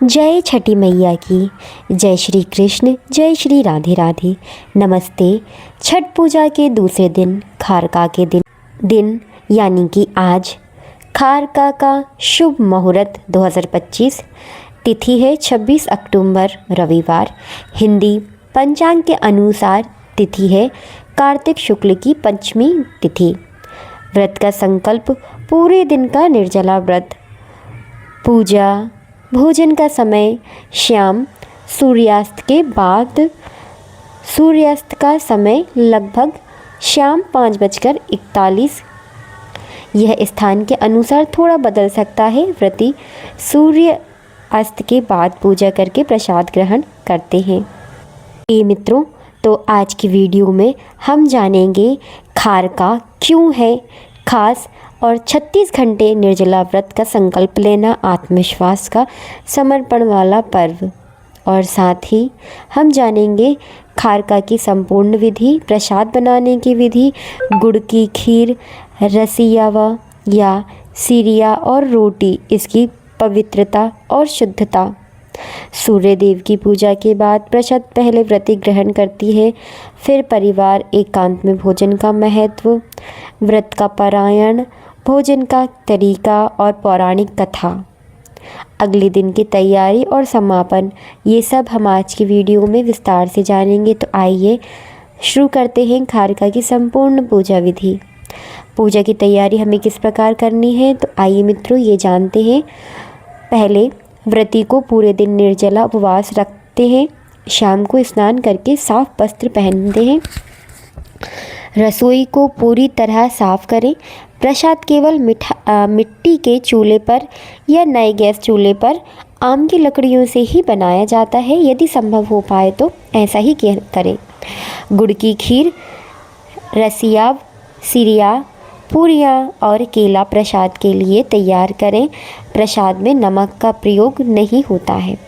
जय छठी मैया की। जय श्री कृष्ण, जय श्री राधे राधे। नमस्ते। छठ पूजा के दूसरे दिन खारका के दिन यानी कि आज खारका का शुभ मुहूर्त 2025, तिथि है 26 अक्टूबर रविवार। हिंदी पंचांग के अनुसार तिथि है कार्तिक शुक्ल की पंचमी तिथि। व्रत का संकल्प पूरे दिन का निर्जला व्रत। पूजा भोजन का समय शाम सूर्यास्त के बाद। सूर्यास्त का समय लगभग शाम 5:41। यह स्थान के अनुसार थोड़ा बदल सकता है। व्रती सूर्य अस्त के बाद पूजा करके प्रसाद ग्रहण करते हैं। ये मित्रों, तो आज की वीडियो में हम जानेंगे खारका क्यों है खास और 36 घंटे निर्जला व्रत का संकल्प लेना आत्मविश्वास का समर्पण वाला पर्व। और साथ ही हम जानेंगे खारका की संपूर्ण विधि, प्रसाद बनाने की विधि, गुड़ की खीर, रसियावा या सिरिया और रोटी, इसकी पवित्रता और शुद्धता। सूर्य देव की पूजा के बाद प्रसाद पहले व्रती ग्रहण करती है, फिर परिवार एकांत में भोजन का महत्व, व्रत का पारायण, भोजन का तरीका और पौराणिक कथा, अगले दिन की तैयारी और समापन, ये सब हम आज की वीडियो में विस्तार से जानेंगे। तो आइए शुरू करते हैं खारका की संपूर्ण पूजा विधि। पूजा की तैयारी हमें किस प्रकार करनी है, तो आइए मित्रों ये जानते हैं। पहले व्रती को पूरे दिन निर्जला उपवास रखते हैं। शाम को स्नान करके साफ वस्त्र पहनते हैं। रसोई को पूरी तरह साफ करें। प्रसाद केवल मिट्टी के चूल्हे पर या नए गैस चूल्हे पर आम की लकड़ियों से ही बनाया जाता है। यदि संभव हो पाए तो ऐसा ही करें। गुड़ की खीर, रसिया, सिरिया, पूरियाँ और केला प्रसाद के लिए तैयार करें। प्रसाद में नमक का प्रयोग नहीं होता है।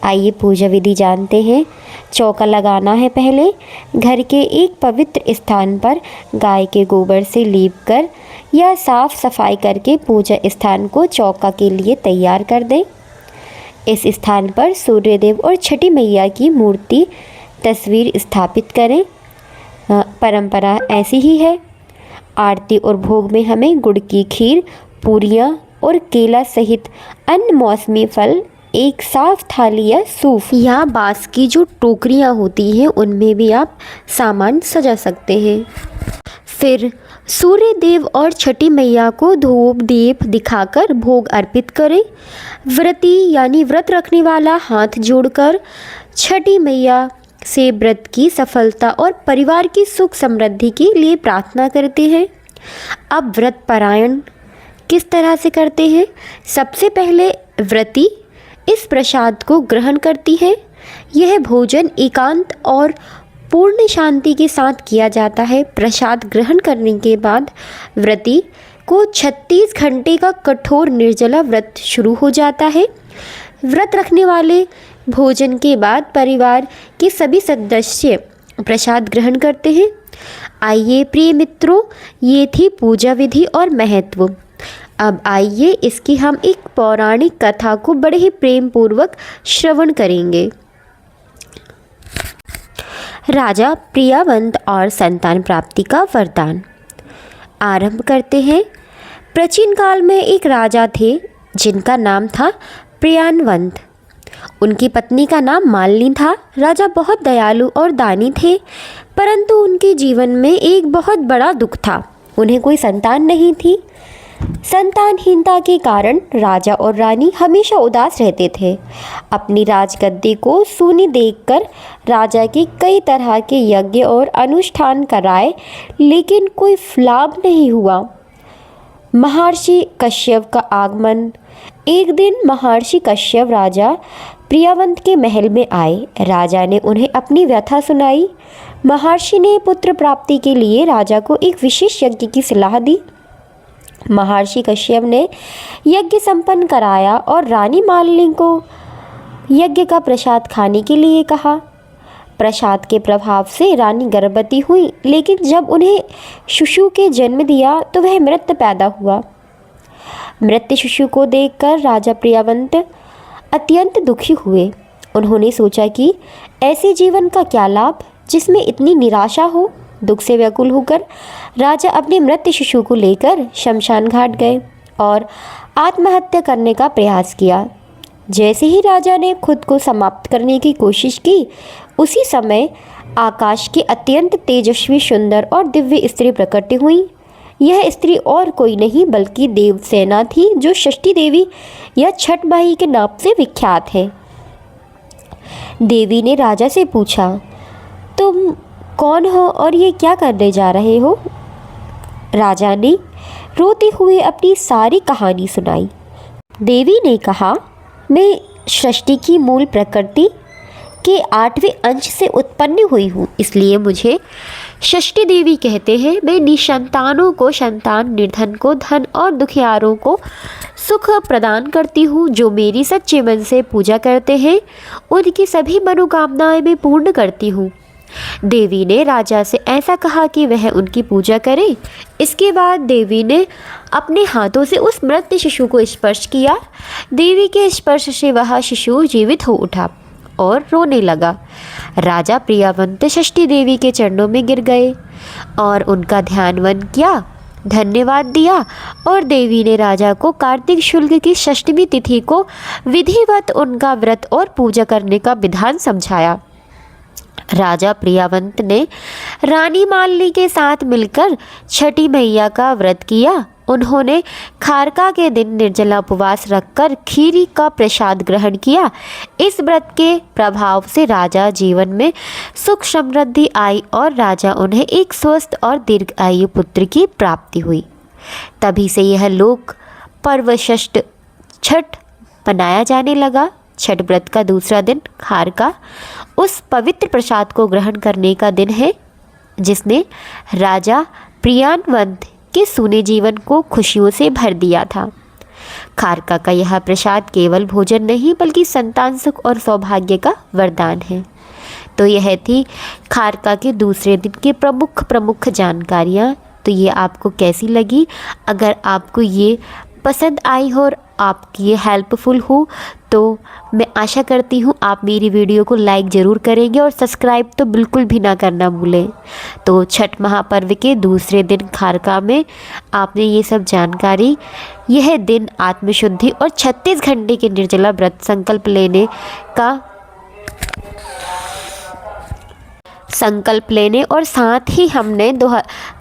आइए पूजा विधि जानते हैं। चौका लगाना है। पहले घर के एक पवित्र स्थान पर गाय के गोबर से लीपकर या साफ सफाई करके पूजा स्थान को चौका के लिए तैयार कर दें। इस स्थान पर सूर्यदेव और छठी मैया की मूर्ति तस्वीर स्थापित करें। परंपरा ऐसी ही है। आरती और भोग में हमें गुड़ की खीर, पूरियाँ और केला सहित अन्य मौसमी फल एक साफ थाली या सूफ या बांस की जो टोकरियाँ होती हैं उनमें भी आप सामान सजा सकते हैं। फिर सूर्य देव और छठी मैया को धूप दीप दिखाकर भोग अर्पित करें। व्रती यानी व्रत रखने वाला हाथ जोड़कर छठी मैया से व्रत की सफलता और परिवार की सुख समृद्धि के लिए प्रार्थना करते हैं। अब व्रत पारायण किस तरह से करते हैं? सबसे पहले व्रती इस प्रसाद को ग्रहण करती है। यह भोजन एकांत और पूर्ण शांति के साथ किया जाता है। प्रसाद ग्रहण करने के बाद व्रती को 36 घंटे का कठोर निर्जला व्रत शुरू हो जाता है। व्रत रखने वाले भोजन के बाद परिवार के सभी सदस्य प्रसाद ग्रहण करते हैं। आइए प्रिय मित्रों, ये थी पूजा विधि और महत्व। अब आइए इसकी हम एक पौराणिक कथा को बड़े ही प्रेम पूर्वक श्रवण करेंगे। राजा प्रियावंत और संतान प्राप्ति का वरदान। आरंभ करते हैं। प्राचीन काल में एक राजा थे जिनका नाम था प्रियावंत। उनकी पत्नी का नाम मालिनी था। राजा बहुत दयालु और दानी थे, परंतु उनके जीवन में एक बहुत बड़ा दुख था। उन्हें कोई संतान नहीं थी। संतानहीनता के कारण राजा और रानी हमेशा उदास रहते थे। अपनी राजगद्दी को सूनी देखकर राजा के कई तरह के यज्ञ और अनुष्ठान कराए, लेकिन कोई लाभ नहीं हुआ। महर्षि कश्यप का आगमन। एक दिन महर्षि कश्यप राजा प्रियावंत के महल में आए। राजा ने उन्हें अपनी व्यथा सुनाई। महर्षि ने पुत्र प्राप्ति के लिए राजा को एक विशेष यज्ञ की सलाह दी। महर्षि कश्यप ने यज्ञ संपन्न कराया और रानी मालिनी को यज्ञ का प्रसाद खाने के लिए कहा। प्रसाद के प्रभाव से रानी गर्भवती हुई, लेकिन जब उन्हें शिशु के जन्म दिया तो वह मृत पैदा हुआ। मृत शिशु को देखकर राजा प्रियावंत अत्यंत दुखी हुए। उन्होंने सोचा कि ऐसे जीवन का क्या लाभ जिसमें इतनी निराशा हो। दुख से व्याकुल होकर राजा अपने मृत शिशु को लेकर शमशान घाट गए और आत्महत्या करने का प्रयास किया। जैसे ही राजा ने खुद को समाप्त करने की कोशिश की, उसी समय आकाश की अत्यंत तेजस्वी, सुंदर और दिव्य स्त्री प्रकट हुई। यह स्त्री और कोई नहीं बल्कि देवसेना थी, जो षष्ठी देवी या छठ माई के नाम से विख्यात है। देवी ने राजा से पूछा, तुम कौन हो और ये क्या करने जा रहे हो? राजा ने रोते हुए अपनी सारी कहानी सुनाई। देवी ने कहा, मैं सृष्टि की मूल प्रकृति के 8वें अंश से उत्पन्न हुई हूँ, इसलिए मुझे षष्ठी देवी कहते हैं। मैं निसंतानों को संतान, निर्धन को धन और दुखियारों को सुख प्रदान करती हूँ। जो मेरी सच्चे मन से पूजा करते हैं, उनकी सभी मनोकामनाएं मैं पूर्ण करती हूँ। देवी ने राजा से ऐसा कहा कि वह उनकी पूजा करे। इसके बाद देवी ने अपने हाथों से उस मृत शिशु को स्पर्श किया। देवी के स्पर्श से वह शिशु जीवित हो उठा और रोने लगा। राजा प्रियावंत षष्ठी देवी के चरणों में गिर गए और उनका ध्यानवन किया, धन्यवाद दिया और देवी ने राजा को कार्तिक शुक्ल की षष्ठमी तिथि को विधिवत उनका व्रत और पूजा करने का विधान समझाया। राजा प्रियावंत ने रानी मालिनी के साथ मिलकर छठी मैया का व्रत किया। उन्होंने खारका के दिन निर्जला उपवास रखकर खीरी का प्रसाद ग्रहण किया। इस व्रत के प्रभाव से राजा जीवन में सुख समृद्धि आई और राजा उन्हें एक स्वस्थ और दीर्घायु पुत्र की प्राप्ति हुई। तभी से यह लोक पर्व छठ मनाया जाने लगा। छठ व्रत का दूसरा दिन खारका उस पवित्र प्रसाद को ग्रहण करने का दिन है जिसने राजा प्रियावंत के सूने जीवन को खुशियों से भर दिया था। खारका का यह प्रसाद केवल भोजन नहीं बल्कि संतान सुख और सौभाग्य का वरदान है। तो यह थी खारका के दूसरे दिन की प्रमुख जानकारियाँ। तो ये आपको कैसी लगी? अगर आपको ये पसंद आई हो और आपकी ये हेल्पफुल हो तो मैं आशा करती हूँ आप मेरी वीडियो को लाइक ज़रूर करेंगे और सब्सक्राइब तो बिल्कुल भी ना करना भूलें। तो छठ महापर्व के दूसरे दिन खारका में आपने ये सब जानकारी, यह दिन आत्मशुद्धि और 36 घंटे के निर्जला व्रत संकल्प लेने और साथ ही हमने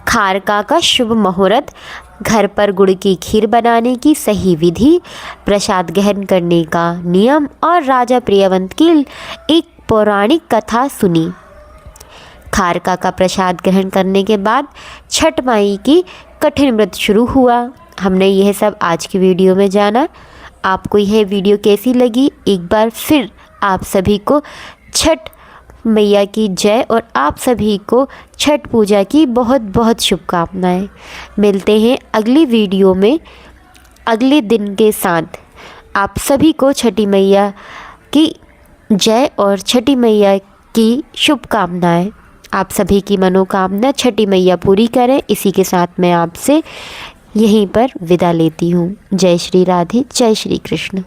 खारका का शुभ मुहूर्त, घर पर गुड़ की खीर बनाने की सही विधि, प्रसाद ग्रहण करने का नियम और राजा प्रियावंत की एक पौराणिक कथा सुनी। खारका का प्रसाद ग्रहण करने के बाद छठ माई की कठिन व्रत शुरू हुआ। हमने यह सब आज की वीडियो में जाना। आपको यह वीडियो कैसी लगी? एक बार फिर आप सभी को छठ मैया की जय और आप सभी को छठ पूजा की बहुत बहुत शुभकामनाएं। मिलते हैं अगली वीडियो में अगले दिन के साथ। आप सभी को छठी मैया की जय और छठी मैया की शुभकामनाएं। आप सभी की मनोकामना छठी मैया पूरी करें। इसी के साथ मैं आपसे यहीं पर विदा लेती हूँ। जय श्री राधे, जय श्री कृष्ण।